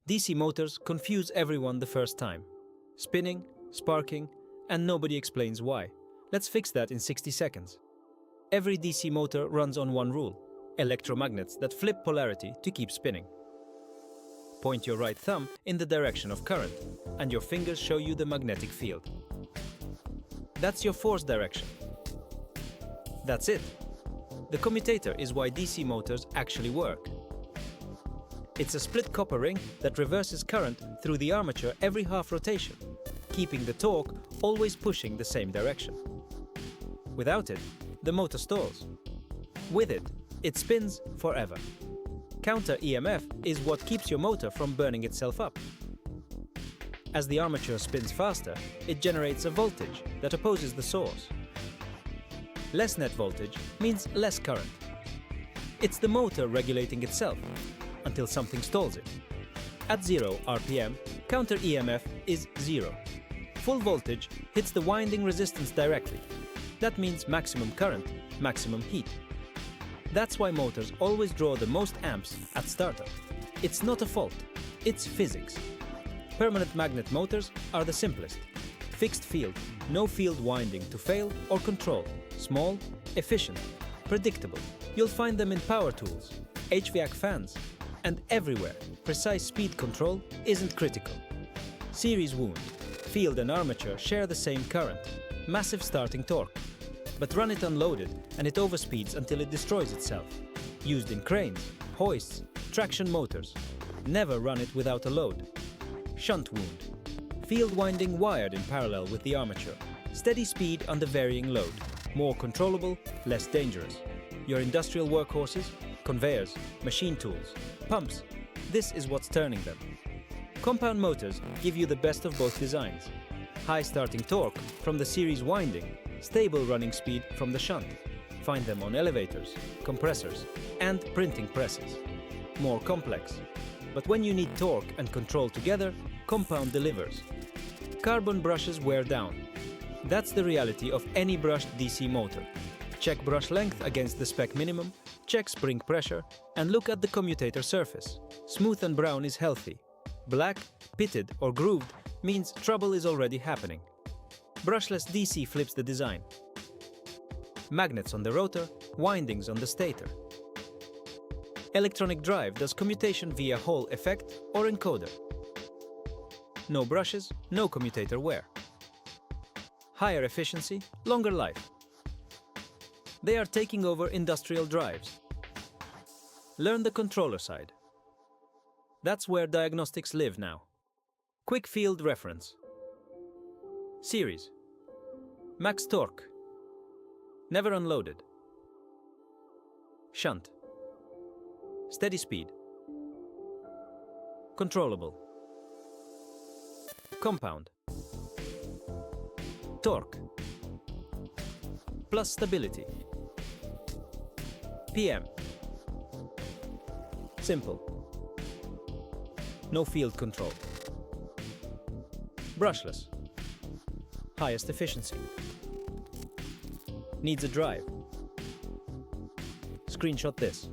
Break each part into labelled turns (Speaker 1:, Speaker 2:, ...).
Speaker 1: DC motors confuse everyone the first time. Spinning, sparking, and nobody explains why. Let's fix that in 60 seconds. Every DC motor runs on one rule: electromagnets that flip polarity to keep spinning. Point your right thumb in the direction of current, and your fingers show you the magnetic field. That's your force direction. That's it. The commutator is why DC motors actually work. It's a split copper ring that reverses current through the armature every half rotation, keeping the torque always pushing the same direction. Without it, the motor stalls. With it, it spins forever. Counter-EMF is what keeps your motor from burning itself up. As the armature spins faster, it generates a voltage that opposes the source. Less net voltage means less current. It's the motor regulating itself until something stalls it. At 0 RPM, counter-EMF is 0. Full voltage hits the winding resistance directly. That means maximum current, maximum heat. That's why motors always draw the most amps at startup. It's not a fault, it's physics. Permanent magnet motors are the simplest. Fixed field, no field winding to fail or control. Small, efficient, predictable. You'll find them in power tools, HVAC fans, and everywhere. Precise speed control isn't critical. Series wound. Field and armature share the same current. Massive starting torque. But run it unloaded and it overspeeds until it destroys itself. Used in cranes, hoists, traction motors. Never run it without a load. Shunt-wound. Field winding wired in parallel with the armature. Steady speed under varying load. More controllable, less dangerous. Your industrial workhorses, conveyors, machine tools, pumps. This is what's turning them. Compound motors give you the best of both designs. High starting torque from the series winding, stable running speed from the shunt. Find them on elevators, compressors, and printing presses. More complex. But when you need torque and control together, compound delivers. Carbon brushes wear down. That's the reality of any brushed DC motor. Check brush length against the spec minimum, check spring pressure, and look at the commutator surface. Smooth and brown is healthy. Black, pitted, or grooved means trouble is already happening. Brushless DC flips the design. Magnets on the rotor, windings on the stator. Electronic drive does commutation via Hall effect or encoder. No brushes, no commutator wear. Higher efficiency, longer life. They are taking over industrial drives. Learn the controller side. That's where diagnostics live now. Quick field reference. Series. Max torque. Never unloaded. Shunt. Steady speed. Controllable. Compound. Torque. Plus stability. PM. Simple. No field control. Brushless. Highest efficiency. Needs a drive. Screenshot this.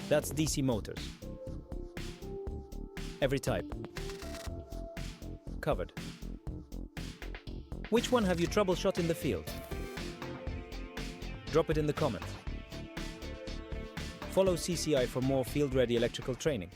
Speaker 1: That's DC motors. Every type. Covered. Which one have you troubleshot in the field? Drop it in the comments. Follow CCI for more field-ready electrical training.